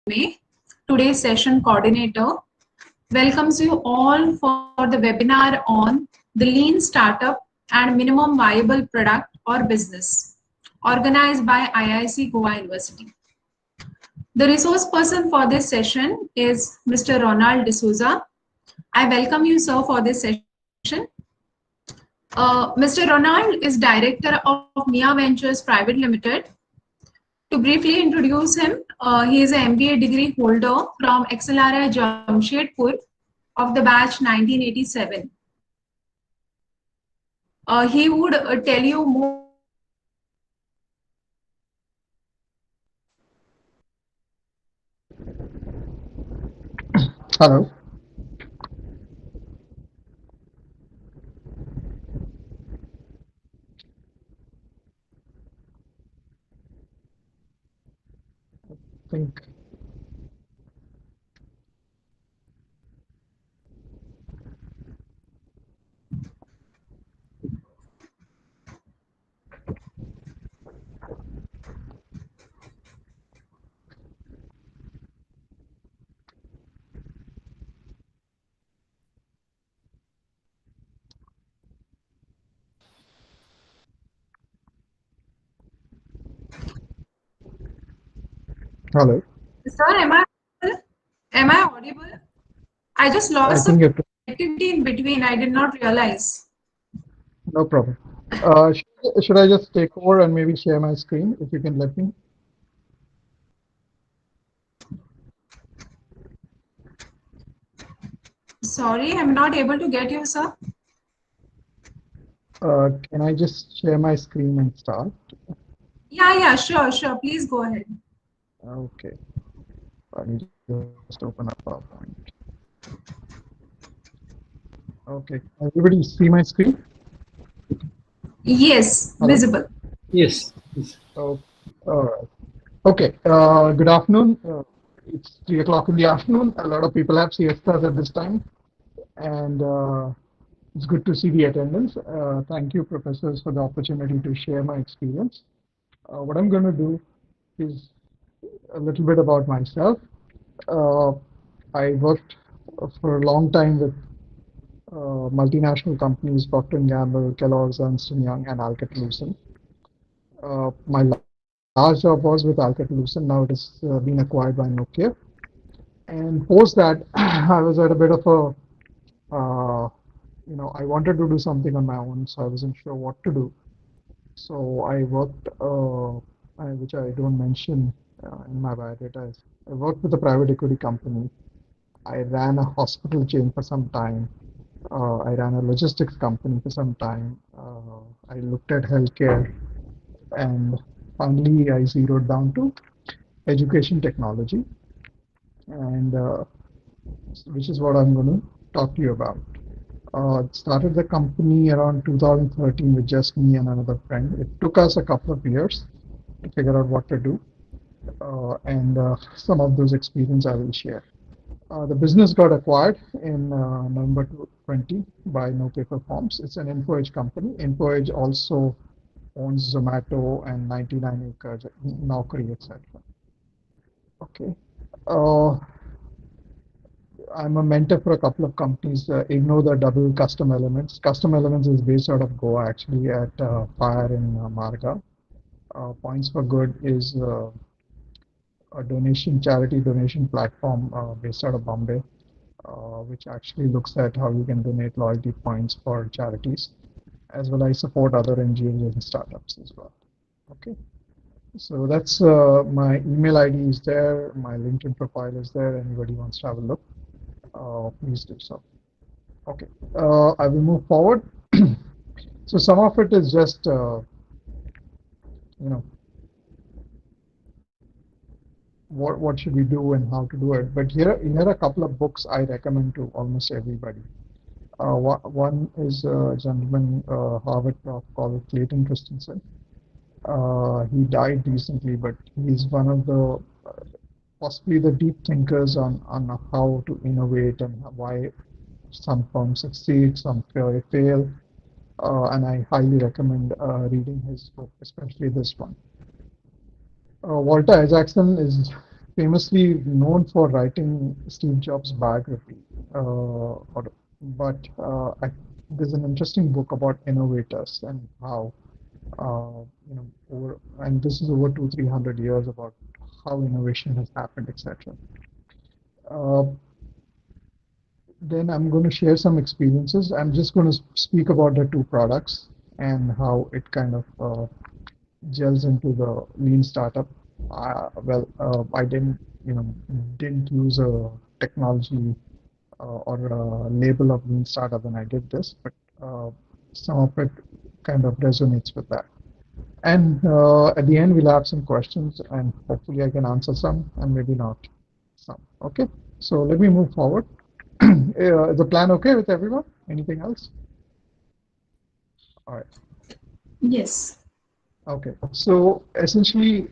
May, today's session coordinator, welcomes you all for the webinar on the Lean Startup and Minimum Viable Product or Business, organized by IIC Goa University. The resource person for this session is Mr. Ronald D'Souza. I welcome you, sir, for this session. Mr. Ronald is director of Mia Ventures Private Limited. To briefly introduce him, he is an MBA degree holder from XLRI Jamshedpur of the batch 1987. He would tell you more. Hello. Think. Hello. Sir, am I audible? I just I lost the think you have to, connectivity in between. I did not realize. no problem. Should I just take over and maybe share my screen if you can let me? Sorry, I'm not able to get you, sir. Can I just share my screen and start? Yeah, sure. Please go ahead. Okay. Let me just open up PowerPoint. Okay. Everybody see my screen? Yes, Hello. visible. Yes. Oh, all right. Okay. Good afternoon. It's 3 o'clock in the afternoon. A lot of people have siestas at this time, and it's good to see the attendance. Thank you, professors, for the opportunity to share my experience. What I'm going to do is a little bit about myself. Uh, I worked for a long time with multinational companies, Procter& Gamble, Kellogg's, Ernst& Young, and Alcatel-Lucent. My last job was with Alcatel-Lucent. Now it has been acquired by Nokia. And post that, I was at a bit of I wanted to do something on my own, so I wasn't sure what to do. So I worked, which I don't mention in my biodata. I worked with a private equity company. I ran a hospital chain for some time. I ran a logistics company for some time. I looked at healthcare, and finally I zeroed down to education technology, and which is what I'm going to talk to you about. Started the company around 2013 with just me and another friend. It took us a couple of years to figure out what to do, and some of those experience I will share. The business got acquired in November 2020 by No Paper Forms. It's an InfoEdge company. InfoEdge also owns Zomato and 99 Acres, Naukri, etc. Okay. Uh, I'm a mentor for a couple of companies. Ignore the double custom elements. Custom elements is based out of Goa, actually, at Fire in Marga. Points for Good is a charity donation platform based out of Bombay, which actually looks at how you can donate loyalty points for charities, as well as support other NGOs and startups as well. Okay, so that's my email ID is there, my LinkedIn profile is there. Anybody wants to have a look, please do so. Okay, I will move forward. So some of it is just, you know, what should we do and how to do it. But here are a couple of books I recommend to almost everybody. One is a gentleman, Harvard prof called Clayton Christensen. He died recently, but he's one of the possibly the deep thinkers on how to innovate and why some firms succeed, some fail. And I highly recommend reading his book, especially this one. Walter Isaacson is famously known for writing Steve Jobs' biography. There's an interesting book about innovators and how, and this is over 200-300 years about how innovation has happened, etc. Uh, then I'm going to share some experiences. I'm just going to speak about the two products and how it kind of gels into the lean startup. I didn't use a technology or a label of lean startup when I did this, but uh, some of it kind of resonates with that. And at the end, we'll have some questions, and hopefully, I can answer some, and maybe not some. Okay, so let me move forward. Is the plan okay with everyone? Anything else? All right. Yes. Okay, so essentially,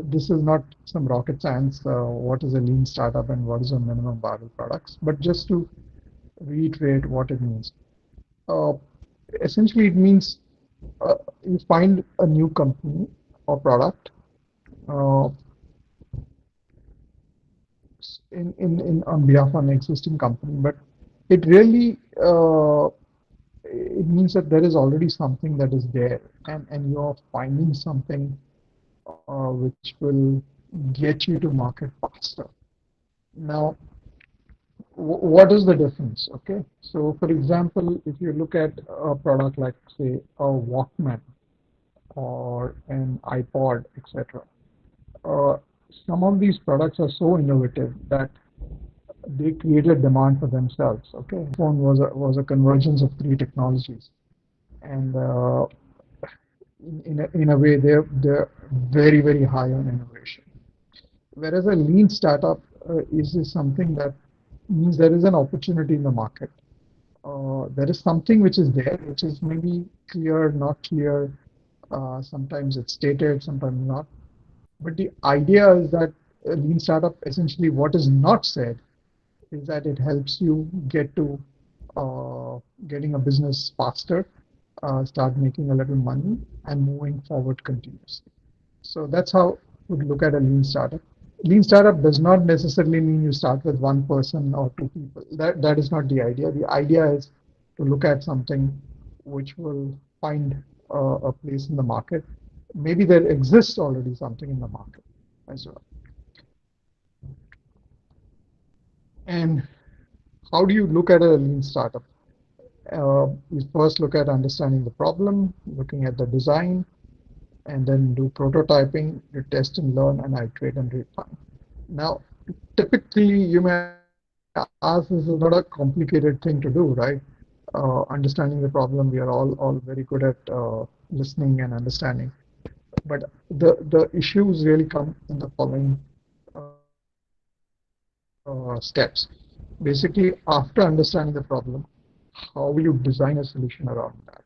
this is not some rocket science. What is a lean startup and what is a minimum viable products? But just to reiterate what it means. Uh, Essentially, it means you find a new company or product uh, in on behalf of an existing company, but it really it means that there is already something that is there, and you're finding something which will get you to market faster. Now, what is the difference? Okay, so for example, if you look at a product like, say, a Walkman or an iPod, etc., uh, some of these products are so innovative that they created demand for themselves. Okay, phone was a convergence of three technologies, and in a way, they're very high on innovation. Whereas a lean startup is something that means there is an opportunity in the market. There is something which is there, which is maybe clear, not clear. Sometimes it's stated, sometimes not. But the idea is that a lean startup, essentially, what is not said is that it helps you get to getting a business faster, start making a little money, and moving forward continuously. So that's how we look at a lean startup. Lean startup does not necessarily mean you start with one person or two people. That is not the idea. The idea is to look at something which will find a place in the market. Maybe there exists already something in the market as well. And how do you look at a lean startup? You first look at understanding the problem, looking at the design, and then do prototyping, you test and learn, and iterate and refine. Now, typically, you may ask, this is not a complicated thing to do, right? Understanding the problem, we are all very good at listening and understanding. But the issues really come in the following steps. Basically, after understanding the problem, how will you design a solution around that?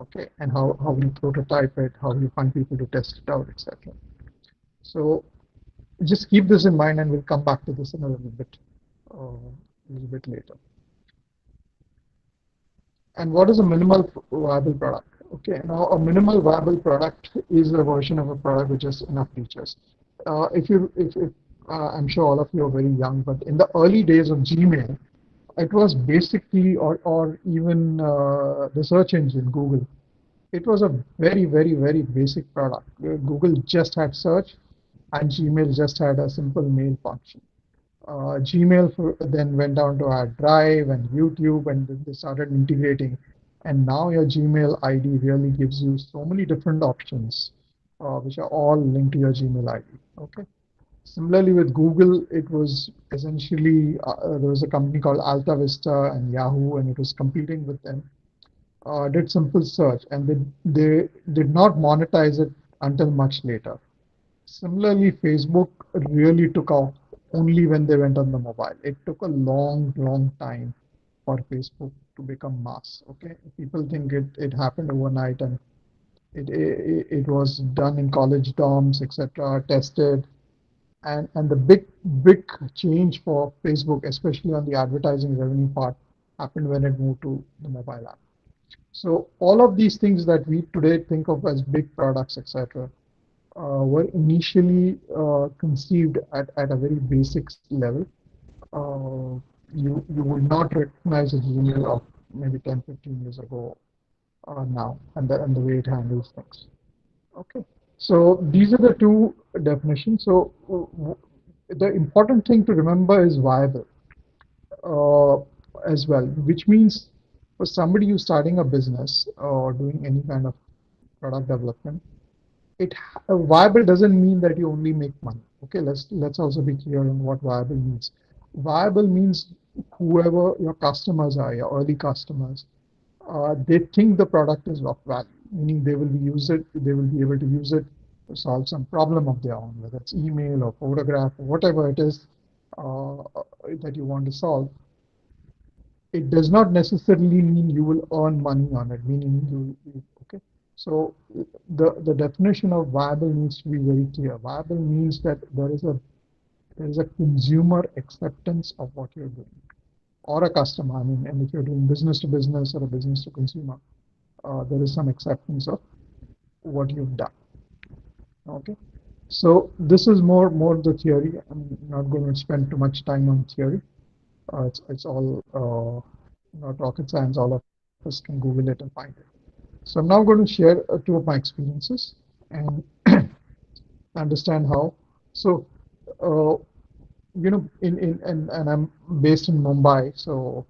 Okay, and how will you prototype it? How will you find people to test it out, etc. So just keep this in mind, and we'll come back to this in a little bit later. And what is a minimal viable product? Okay, now a minimal viable product is a version of a product which has enough features. If I'm sure all of you are very young, but in the early days of Gmail, it was basically, or even the search engine Google, it was a very basic product. Google just had search, and Gmail just had a simple mail function. Then went down to add Drive and YouTube, and then they started integrating. And now your Gmail ID really gives you so many different options, which are all linked to your Gmail ID. Okay. Similarly, with Google, it was essentially there was a company called Alta Vista and Yahoo, and it was competing with them. Did simple search, and they did not monetize it until much later. Similarly, Facebook really took off only when they went on the mobile. It took a long time for Facebook to become mass. Okay, people think it happened overnight, and it was done in college dorms, etc., tested, and the big change for Facebook, especially on the advertising revenue part, happened when it moved to the mobile app. So all of these things that we today think of as big products, etc., were initially conceived at a very basic level. Uh, you would not recognize a Gmail of maybe 10, 15 years ago now, and the way it handles things. Okay, so these are the two definitions. So the important thing to remember is viable uh, as well, which means for somebody who's starting a business or doing any kind of product development, viable doesn't mean that you only make money. Okay, let's also be clear on what viable means. Viable means whoever your customers are, your early customers, they think the product is of value, meaning they will be able to use it to solve some problem of their own, whether it's email or photograph or whatever it is that you want to solve. It does not necessarily mean you will earn money on it, meaning okay. So the definition of viable needs to be very clear. Viable means that there is a consumer acceptance of what you're doing or a customer. I mean, and if you're doing business to business or a business to consumer, there is some acceptance of what you've done. Okay, so this is more the theory. I'm not going to spend too much time on theory. It's all not rocket science. All of us can Google it and find it. So I'm now going to share two of my experiences and understand how. So uh, and I'm based in Mumbai. So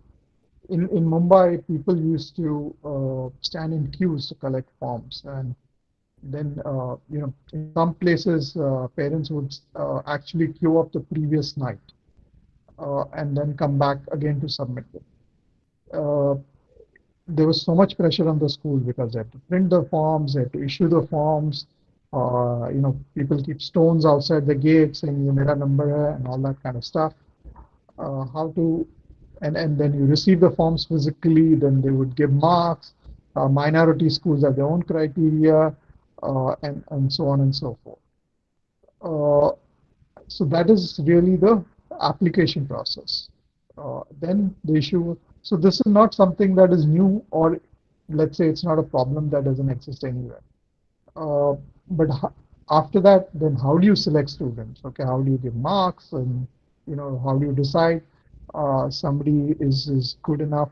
in Mumbai, people used to stand in queues to collect forms, and then in some places, parents would actually queue up the previous night and then come back again to submit them. Uh, there was so much pressure on the school because they had to print the forms, they had to issue the forms. People keep stones outside the gate saying you made a number and all that kind of stuff. How to, and then you receive the forms physically, then they would give marks. Minority schools have their own criteria, and so on and so forth. Uh, so that is really the application process. Then the issue, so this is not something that is new, or let's say it's not a problem that doesn't exist anywhere. Uh, but after that, then how do you select students? Okay, how do you give marks, and how do you decide somebody is good enough?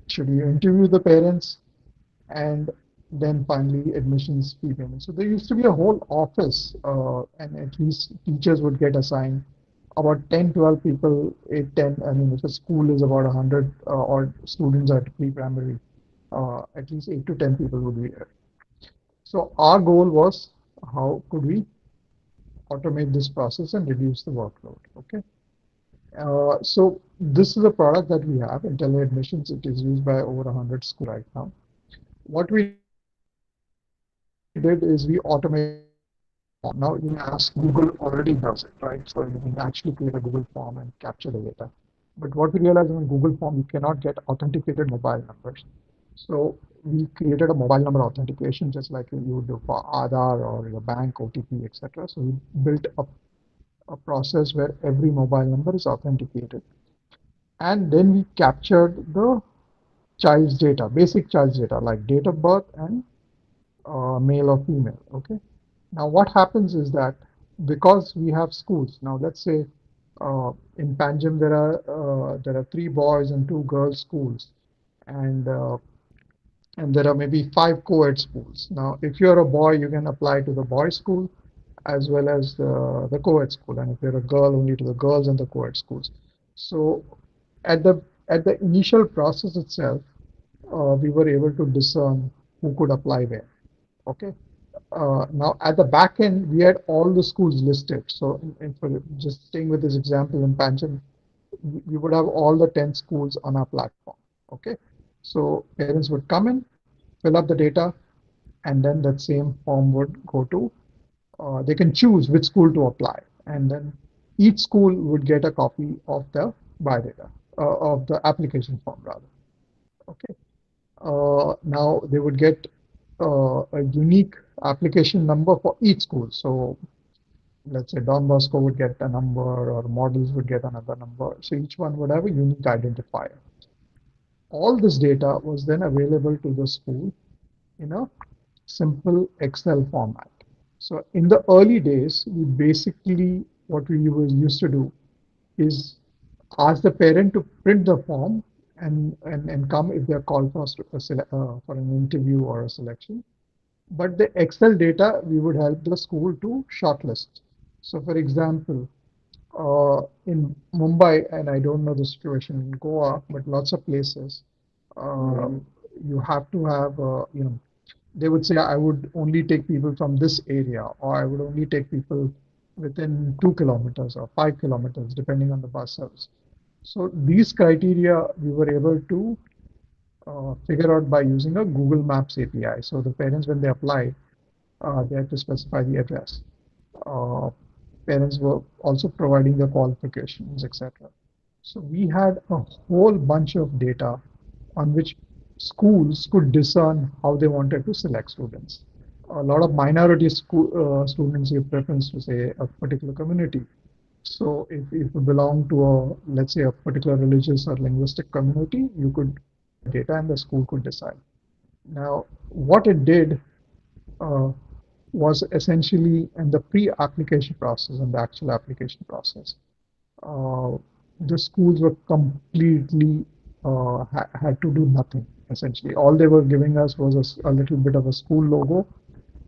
Should you interview the parents? And then finally admissions fee payment. So there used to be a whole office, and at least teachers would get assigned about 10, 12 people, 8, 10. I mean, if a school is about 100 or students at pre-primary, at least 8 to 10 people would be there. So our goal was how could we automate this process and reduce the workload. Okay. So this is a product that we have, Intelli Admissions. It is used by over 100 schools right now. What we did is we automated the form. Now you may ask, Google already does it, right? So you can actually create a Google form and capture the data. But what we realized is in Google form, you cannot get authenticated mobile numbers. So we created a mobile number authentication just like you would do for Aadhaar or your bank OTP, etc. So we built a process where every mobile number is authenticated. And then we captured the child's data, basic child's data like date of birth and male or female. Okay. Now what happens is that because we have schools now, let's say in Panjim there are 3 boys and 2 girls schools, and there are maybe 5 co-ed schools. Now, if you're a boy, you can apply to the boys' school as well as the co-ed school, and if you're a girl, only to the girls and the co-ed schools. So, at the initial process itself, we were able to discern who could apply where. Okay. Now, at the back end, we had all the schools listed. So, for just staying with this example in Panjim, we would have all the 10 schools on our platform. Okay. So, parents would come in, fill up the data, and then that same form would go to, they can choose which school to apply. And then each school would get a copy of the biodata, of the application form rather. Okay. Now they would get a unique application number for each school. So let's say Don Bosco would get a number, or Models would get another number. So each one would have a unique identifier. All this data was then available to the school in a simple Excel format. So in the early days, we basically what we used to do is ask the parent to print the form and come if they are called for, for an interview or a selection. But the Excel data, we would help the school to shortlist. So for example, in Mumbai, and I don't know the situation in Goa, but lots of places, uh, you have to have, they would say, I would only take people from this area, or I would only take people within 2 kilometers or 5 kilometers, depending on the bus service. So these criteria we were able to figure out by using a Google Maps API. So the parents, when they apply, they had to specify the address. Uh, Parents were also providing the qualifications, etc. So we had a whole bunch of data on which schools could discern how they wanted to select students. A lot of minority students give preference to, say, a particular community. So if you belong to a, let's say, a particular religious or linguistic community, you could data and the school could decide. Now, what it did uh, was essentially in the pre-application process and the actual application process. Uh, the schools were completely had to do nothing essentially. All they were giving us was a little bit of a school logo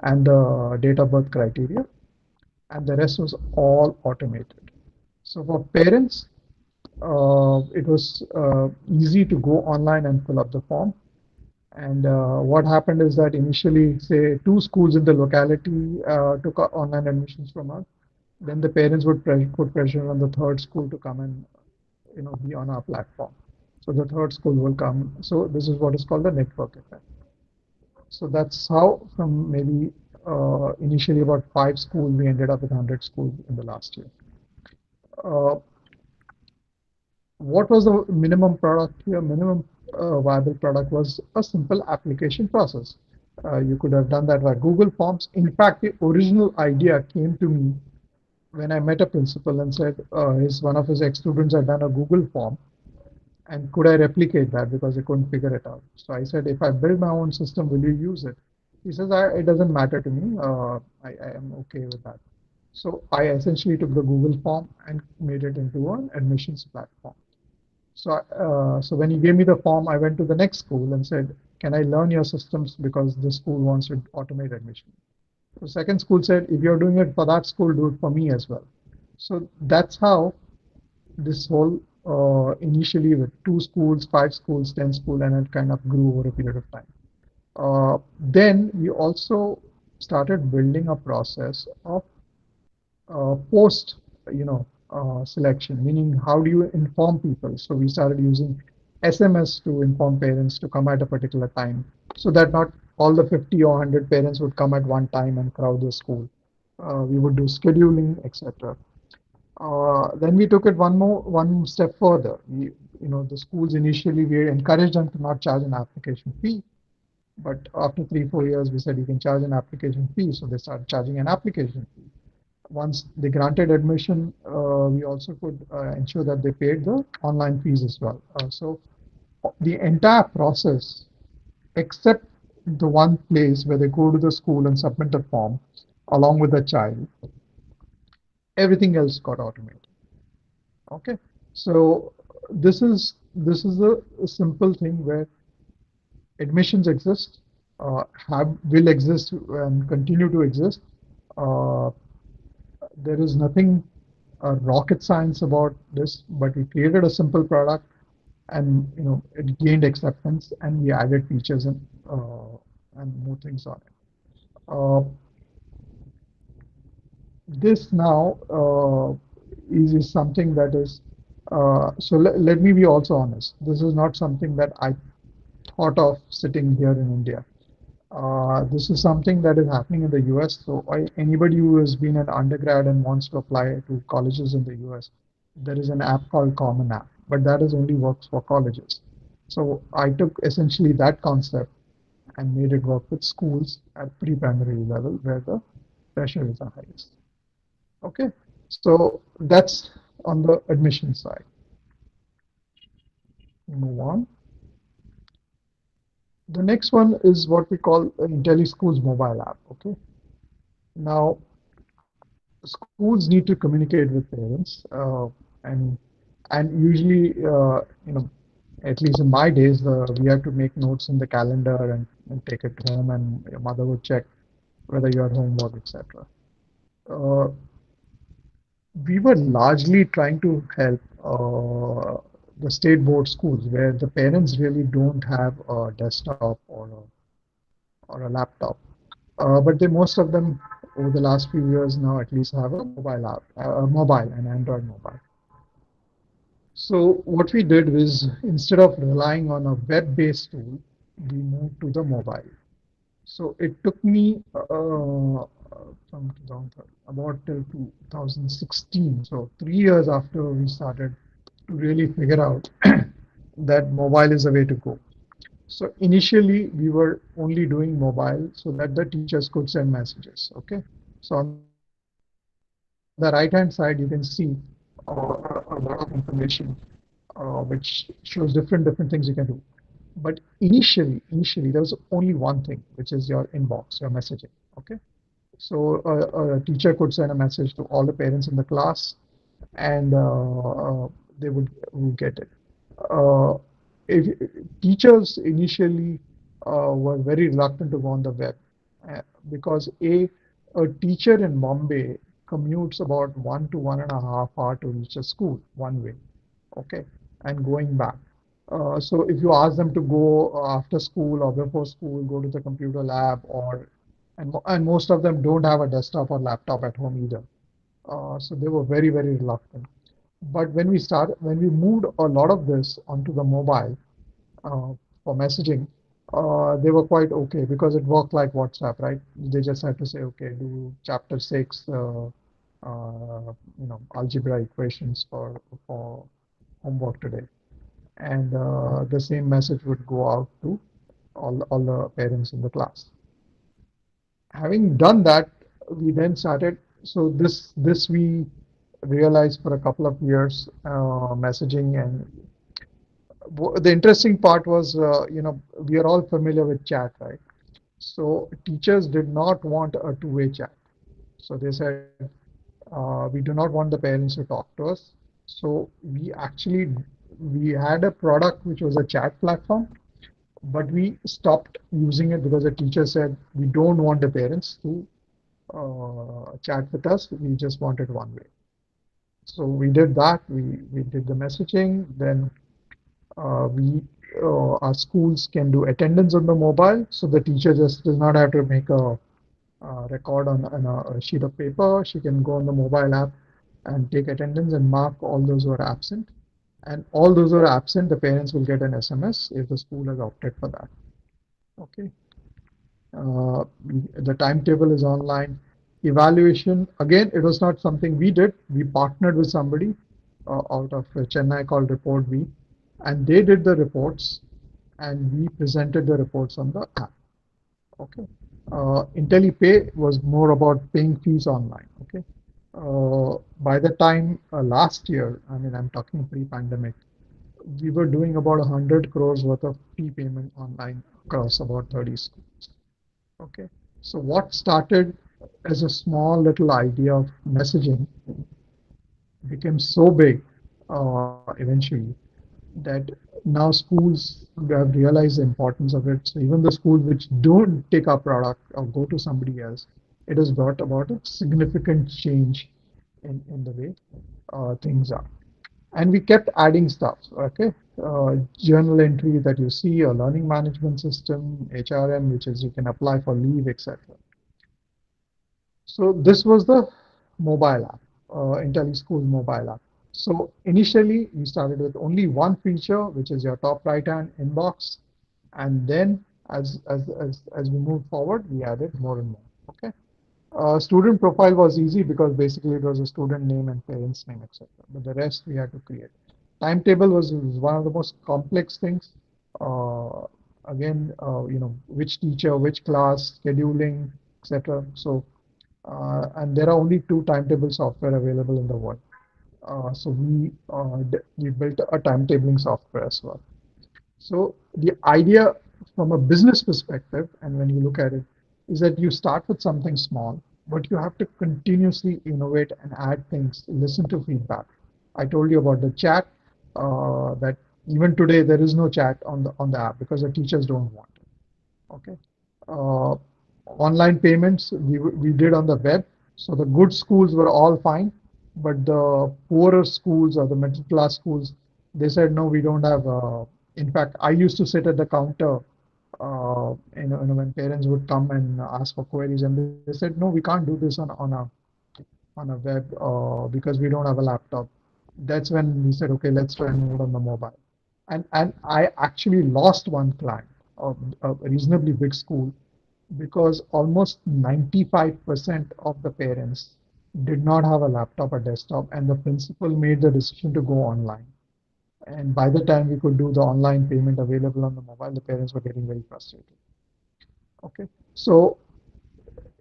and the date of birth criteria, and the rest was all automated. So for parents, it was easy to go online and fill up the form. And what happened is that initially, say, two schools in the locality took online admissions from us. Then the parents would put pressure on the third school to come and be on our platform. So the third school will come. So this is what is called the network effect. So that's how from maybe initially about 5 schools, we ended up with 100 schools in the last year. Uh, what was the minimum product here? Minimum viable product was a simple application process. You could have done that by Google Forms. In fact, the original idea came to me when I met a principal and said one of his ex-students had done a Google form, and could I replicate that because they couldn't figure it out. So I said, if I build my own system, will you use it? He says, it doesn't matter to me. I am okay with that. So I essentially took the Google form and made it into an admissions platform. So when he gave me the form, I went to the next school and said, can I learn your systems because the school wants to automate admission? The second school said, if you're doing it for that school, do it for me as well. So that's how this whole initially with 2 schools, 5 schools, 10 schools, and it kind of grew over a period of time. Then we also started building a process of post, selection, meaning how do you inform people? So we started using SMS to inform parents to come at a particular time, so that not all the 50 or 100 parents would come at one time and crowd the school. We would do scheduling, etc. Then we took it one step further. The schools initially we encouraged them to not charge an application fee, but after 3-4 years we said you can charge an application fee, so they started charging an application fee. Once they granted admission, we also could ensure that they paid the online fees as well. So the entire process, except the one place where they go to the school and submit the form along with the child, everything else got automated. Okay, so this is a simple thing where admissions exist, have will exist and continue to exist. Uh, there is nothing rocket science about this, but we created a simple product, and it gained acceptance, and we added features and more things on it. This now is something that is so let me be also honest. This is not something that I thought of sitting here in India. This is something that is happening in the US. So anybody who has been an undergrad and wants to apply to colleges in the US, there is an app called Common App, but that is only works for colleges. So I took essentially that concept and made it work with schools at pre-primary level where the pressure is the highest. Okay, so that's on the admission side. Move on. The next one is what we call Intellischools Mobile app. Okay, Now, schools need to communicate with parents, and usually, at least in my days, we had to make notes in the calendar and take it home, and your mother would check whether you had homework, etc. Uh, we were largely trying to help the state board schools where the parents really don't have a desktop or a laptop. But they most of them over the last few years now at least have a mobile app, a mobile and Android mobile. So what we did was instead of relying on a web-based tool, we moved to the mobile. So it took me from 2013 about till 2016, so 3 years after we started to really figure out that mobile is the way to go. So initially we were only doing mobile so that the teachers could send messages. Okay. So on the right hand side, you can see a lot of information which shows different things you can do. But initially there was only one thing, which is your inbox, your messaging. Okay. So a teacher could send a message to all the parents in the class, and they would get it. Uh, if, Teachers initially were very reluctant to go on the web because a teacher in Bombay commutes about 1 to 1.5 hours to reach a school one way, okay, and going back. So if you ask them to go after school or before school, go to the computer lab, and most of them don't have a desktop or laptop at home either. So they were very reluctant. But when we moved a lot of this onto the mobile uh, for messaging, they were quite okay because it worked like WhatsApp, right? They just had to say, okay, do chapter 6, algebra equations for homework today, and the same message would go out to all the parents in the class. Having done that, we then started. So this we realized for a couple of years, messaging. And the interesting part was, we are all familiar with chat, right? So teachers did not want a two-way chat. So they said, we do not want the parents to talk to us. So we had a product which was a chat platform, but we stopped using it because the teacher said we don't want the parents to chat with us. We just want it one way. So we did that. We did the messaging. Then we our schools can do attendance on the mobile, so the teacher just does not have to make a record on a sheet of paper. She can go on the mobile app and take attendance and mark all those who are absent. And all those who are absent, the parents will get an SMS if the school has opted for that. Okay. Uh, the timetable is online. Evaluation, again, it was not something we did. We partnered with somebody out of Chennai called Report V, and they did the reports, and we presented the reports on the app. Okay. IntelliPay was more about paying fees online. Okay. By the time last year, I mean, I'm talking pre-pandemic, we were doing about 100 crores worth of fee payment online across about 30 schools. Okay. So what started as a small little idea of messaging became so big eventually that now schools have realized the importance of it. So even the schools which don't take our product or go to somebody else, it has brought about a significant change in the way things are. And we kept adding stuff, okay? Journal entry that you see, a learning management system, HRM, which is you can apply for leave, etc. So this was the mobile app, Intellischools Mobile app. So initially we started with only one feature, which is your top right hand inbox. And then as we moved forward, we added more and more. Okay. Student profile was easy because basically it was a student name and parents name, etc. But the rest we had to create. Timetable was one of the most complex things. Uh, Again, which teacher, which class, scheduling, etc. So and there are only two timetable software available in the world. So we built a timetabling software as well. So the idea from a business perspective, and when you look at it, is that you start with something small. but you have to continuously innovate and add things, listen to feedback. I told you about the chat, that even today there is no chat on the app because the teachers don't want it. Okay. Uh, Online payments we did on the web. So the good schools were all fine, but the poorer schools or the middle class schools, they said no, we don't have. In fact, I used to sit at the counter, when parents would come and ask for queries, and they said no, we can't do this on a web because we don't have a laptop. That's when we said, okay, let's try and move on the mobile. And I actually lost one client of a reasonably big school because almost 95% of the parents did not have a laptop or desktop, and the principal made the decision to go online. And by the time we could do the online payment available on the mobile, the parents were getting very frustrated. Okay, so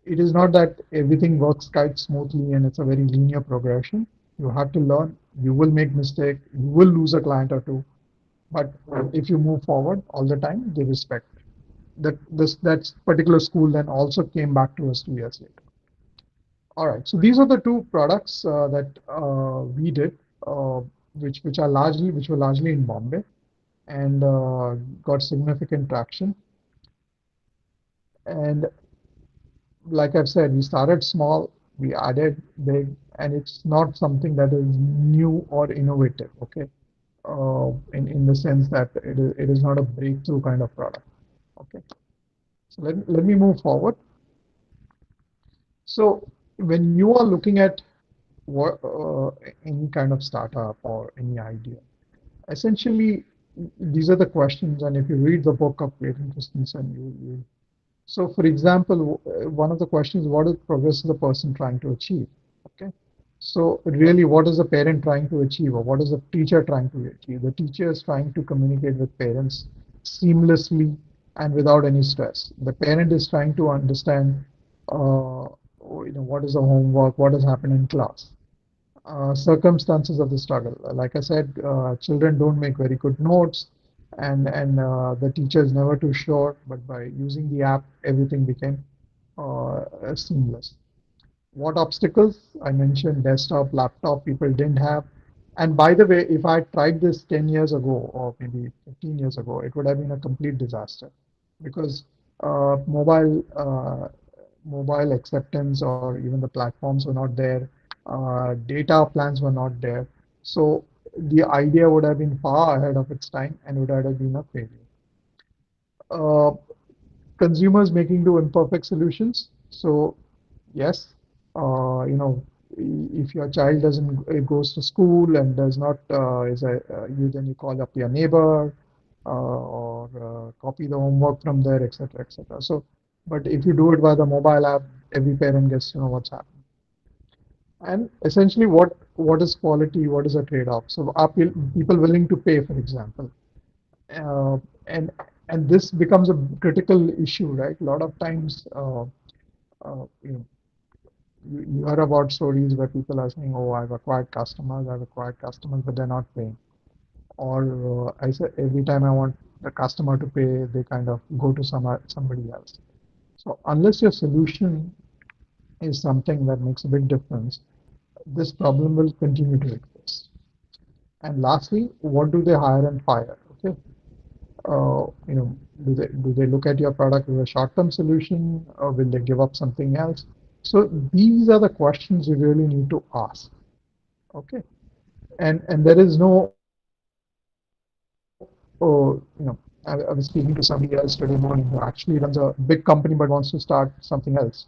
it is not that everything works quite smoothly and it's a very linear progression. You have to learn, you will make mistake, you will lose a client or two, but if you move forward all the time, they respect that particular school then also came back to us 2 years later. All right, so these are the two products that we did, which were largely in Bombay and got significant traction. And like I've said, we started small, we added big, and it's not something that is new or innovative, okay? In the sense that it is not a breakthrough kind of product, okay? So let me move forward. So when you are looking at what, any kind of startup or any idea, essentially these are the questions, and if you read the book of Clayton Christensen, you so for example, one of the questions, what is progress is the person trying to achieve? Okay. So really, what is the parent trying to achieve, or what is the teacher trying to achieve? The teacher is trying to communicate with parents seamlessly and without any stress. The parent is trying to understand, what is the homework, what has happened in class, circumstances of the struggle. Like I said, children don't make very good notes, and the teacher is never too sure. But by using the app, everything became seamless. What obstacles? I mentioned desktop, laptop people didn't have. And by the way, if I tried this 10 years ago or maybe 15 years ago, it would have been a complete disaster because mobile acceptance or even the platforms were not there, data plans were not there. So the idea would have been far ahead of its time and would have been a failure. Uh, Consumers making do imperfect solutions. So yes, if your child doesn't goes to school and does not you then you call up your neighbor or copy the homework from there, etc., etc. So, but if you do it by the mobile app, every parent gets to know what's happening. And essentially, what is quality? What is a trade-off? So, are people willing to pay, for example? Uh, and and this becomes a critical issue, right? A lot of times, uh, you know, you heard about stories where people are saying, "Oh, I've acquired customers, but they're not paying." Or I said every time I want the customer to pay, they kind of go to somebody else. So unless your solution is something that makes a big difference, this problem will continue to exist. And lastly, what do they hire and fire? Okay, do they look at your product as a short-term solution, or will they give up something else? So these are the questions you really need to ask. Okay, and there is no, I was speaking to somebody else today morning who actually runs a big company but wants to start something else.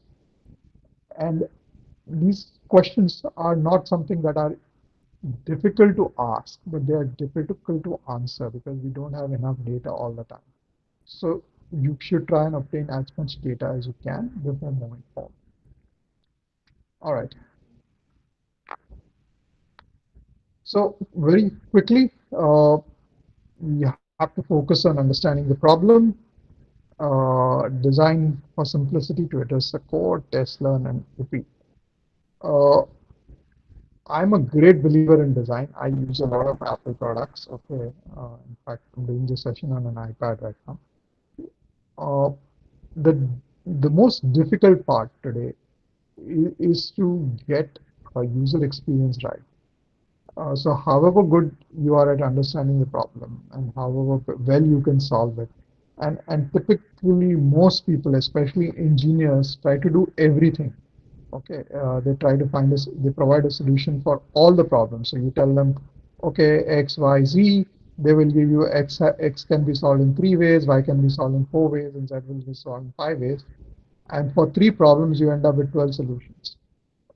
And these questions are not something that are difficult to ask, but they are difficult to answer because we don't have enough data all the time. So you should try and obtain as much data as you can before moving forward. All right. So very quickly, you have to focus on understanding the problem, design for simplicity to address the core, test, learn, and repeat. Uh, I'm a great believer in design. I use a lot of Apple products. Okay, in fact, I'm doing this session on an iPad right now. Uh, the the most difficult part today is to get a user experience right. So however good you are at understanding the problem and however well you can solve it, and typically most people, especially engineers, try to do everything. Okay, they try to find they provide a solution for all the problems. So you tell them, okay, X, Y, Z, they will give you X can be solved in 3 ways, Y can be solved in 4 ways, and Z will be solved in 5 ways. And for 3 problems, you end up with 12 solutions.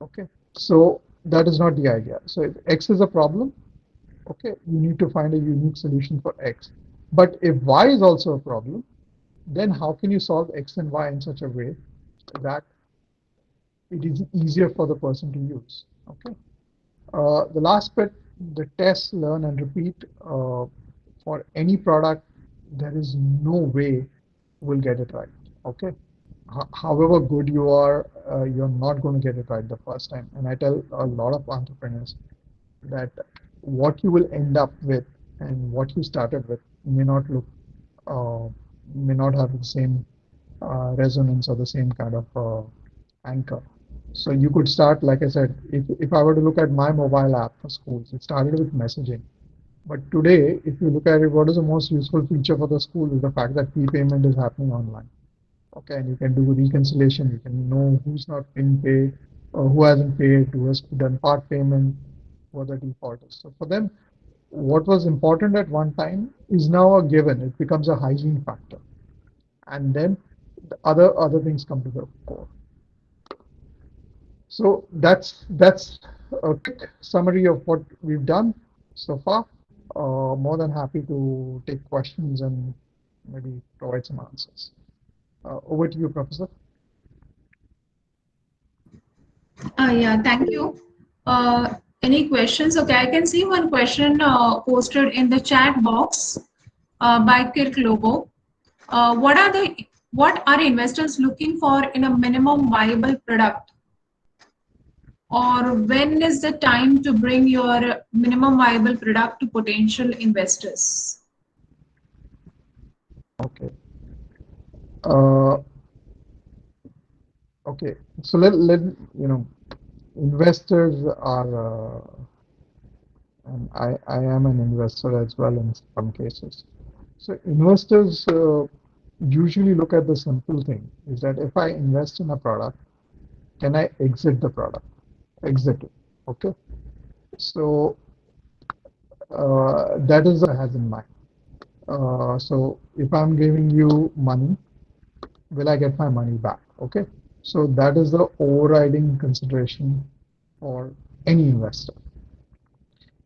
Okay, so that is not the idea. So if X is a problem, okay, you need to find a unique solution for X. But if Y is also a problem, then how can you solve X and Y in such a way that it is easier for the person to use? Okay. The last bit, the test, learn, and repeat. For any product, there is no way we'll get it right. Okay. However good you are, you're not going to get it right the first time. And I tell a lot of entrepreneurs that what you will end up with and what you started with may not look, uh, may not have the same resonance or the same kind of anchor. So you could start, like I said, if I were to look at my mobile app for schools, it started with messaging. But today, if you look at it, what is the most useful feature for the school is the fact that prepayment is happening online. Okay, and you can do reconciliation, you can know who's not been paid, or who hasn't paid, who has done part payment, what the default is. So for them, what was important at one time is now a given. It becomes a hygiene factor. And then the other things come to the core. So that's a quick summary of what we've done so far. More than happy to take questions and maybe provide some answers. Over to you, Professor. Yeah, thank you. Any questions? Okay, I can see one question posted in the chat box by Kirk Lobo. What are investors looking for in a minimum viable product? Or when is the time to bring your minimum viable product to potential investors? Okay. Uh, okay. So let you know, investors are, and I am an investor as well in some cases. So investors usually look at the simple thing is that if I invest in a product, can I exit the product? Exit it. Okay. So that is what has in mind. So if I'm giving you money, will I get my money back? Okay. So that is the overriding consideration for any investor.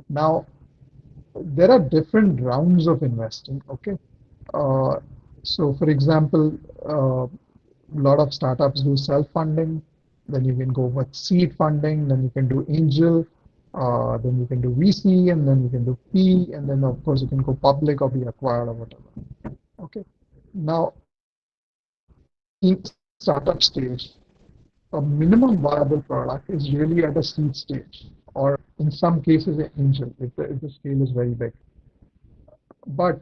Now, there are different rounds of investing. Okay. Uh, so, for example, a lot of startups do self-funding. Then you can go with seed funding. Then you can do angel. Then you can do VC, and then you can do P, and then of course you can go public or be acquired or whatever. Okay. Now, in startup stage, a minimum viable product is really at a seed stage, or in some cases, an angel if the scale is very big. But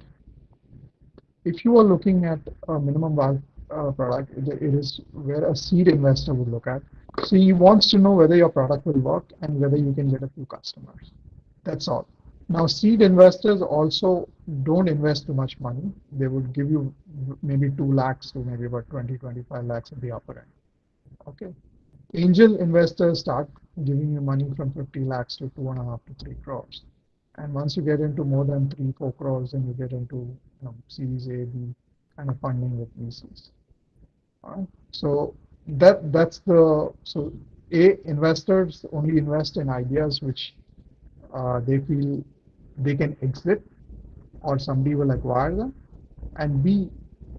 if you are looking at a minimum viable product, it is where a seed investor would look at. So he wants to know whether your product will work and whether you can get a few customers. That's all. Now, seed investors also don't invest too much money. They would give you maybe 2 lakhs to maybe about 20, 25 lakhs at the upper end. Okay. Angel investors start giving you money from 50 lakhs to 2.5 to 3 crores. And once you get into more than 3, 4 crores, then you get into Series A, B kind of funding with VCs. All right. So that's the so A, investors only invest in ideas which they feel they can exit or somebody will acquire them. And B,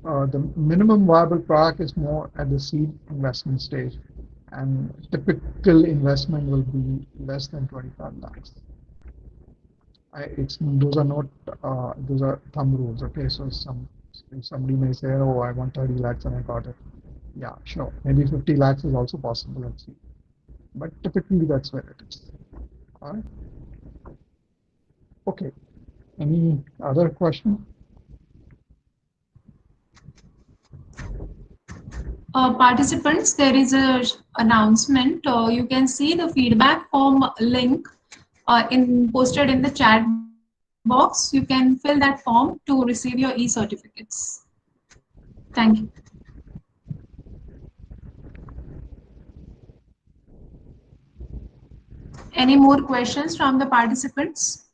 the minimum viable product is more at the seed investment stage, and typical investment will be less than 25 lakhs. It's those are not those are thumb rules. Okay, so somebody may say, oh, I want 30 lakhs and I got it. Yeah, sure. Maybe 50 lakhs is also possible at seed, but typically that's where it is. All right. Okay. Any other question? Participants, there is a announcement. You can see the feedback form link in posted in the chat box. You can fill that form to receive your e-certificates. Thank you. Any more questions from the participants?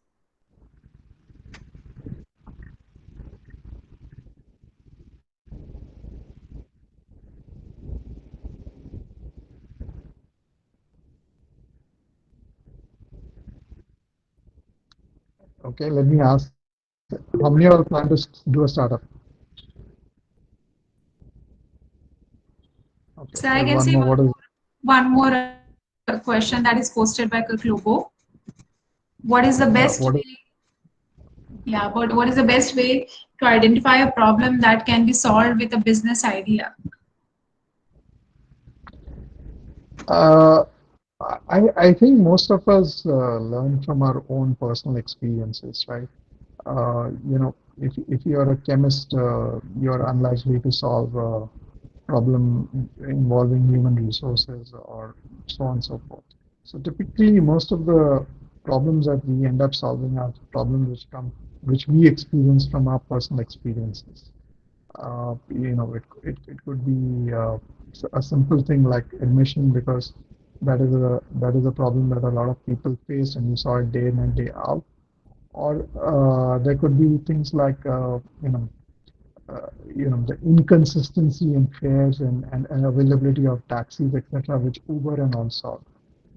Okay, let me ask, how many of you plan to do a startup? Okay, So I there's can one see more. What is one more question that is posted by Globo. What is the best way? what is Yeah, but what is the best way to identify a problem that can be solved with a business idea? uh, I think most of us learn from our own personal experiences, right? If you're a chemist, you're unlikely to solve a problem involving human resources or so on and so forth. So typically, most of the problems that we end up solving are problems which we experience from our personal experiences. It could be a simple thing like admission because that is a problem that a lot of people face and you saw it day in and day out. Or there could be things like the inconsistency in fares and availability of taxis, etc., which Uber and all solve.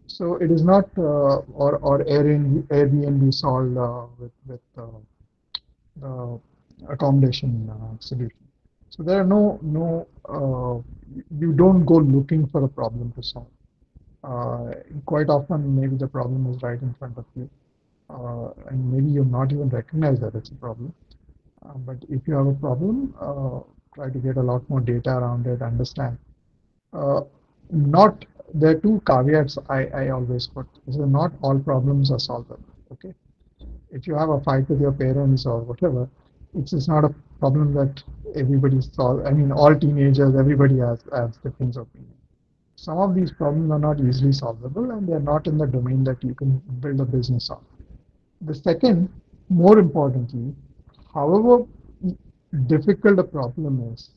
So it is not or Airbnb solved with accommodation solution. So there are you don't go looking for a problem to solve. Quite often, maybe the problem is right in front of you, and maybe you've not even recognized that it's a problem. But if you have a problem, try to get a lot more data around it, understand. Uh, not There are two caveats I always put. So not all problems are solvable. Okay, if you have a fight with your parents or whatever, it's not a problem that everybody solve. I mean, all teenagers, everybody has different opinions. Some of these problems are not easily solvable, and they're not in the domain that you can build a business on. The second, more importantly, however difficult a problem is,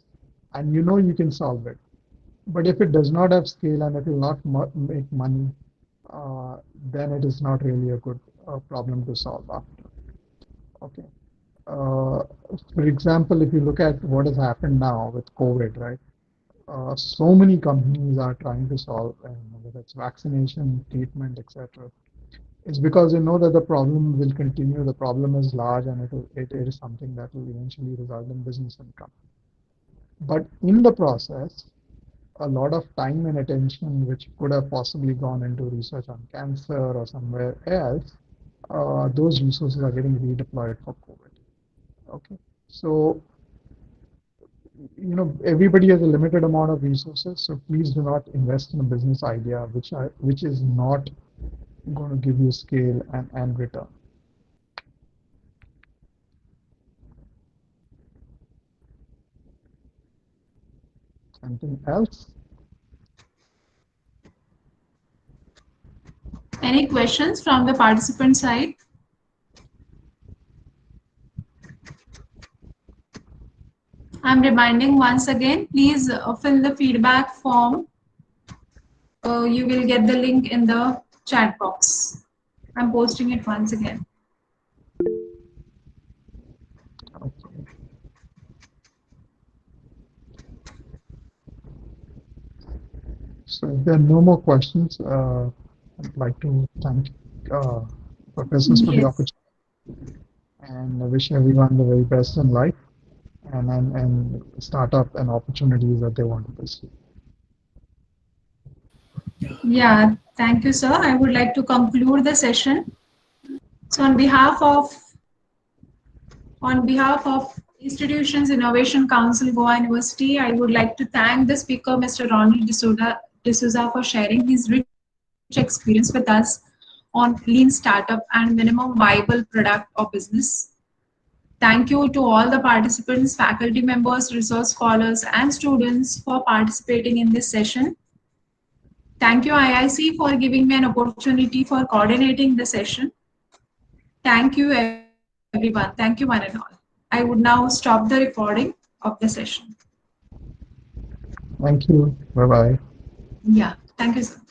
and you know you can solve it, but if it does not have scale and it will not make money, then it is not really a good problem to solve after. Okay. Uh, for example, if you look at what has happened now with COVID, right? So many companies are trying to solve, whether it's vaccination, treatment, etc. It's because they know that the problem will continue. The problem is large, and it is something that will eventually result in business income. But in the process, a lot of time and attention, which could have possibly gone into research on cancer or somewhere else, those resources are getting redeployed for COVID. Okay, so everybody has a limited amount of resources, so please do not invest in a business idea which is not going to give you scale and return. Anything else? Any questions from the participant side? I'm reminding once again, please fill the feedback form. You will get the link in the chat box. I'm posting it once again. Okay. So if there are no more questions, I'd like to thank professors for the Yes. opportunity and I wish everyone the very best in life and startup and opportunities that they want to pursue. Yeah, thank you, sir. I would like to conclude the session. So on behalf of Institutions Innovation Council, Goa University, I would like to thank the speaker, Mr. Ronald D'Souza, for sharing his rich experience with us on lean startup and minimum viable product or business. Thank you to all the participants, faculty members, research scholars, and students for participating in this session. Thank you, IIC, for giving me an opportunity for coordinating the session. Thank you, everyone. Thank you, one and all. I would now stop the recording of the session. Thank you. Bye bye. Yeah, thank you, sir.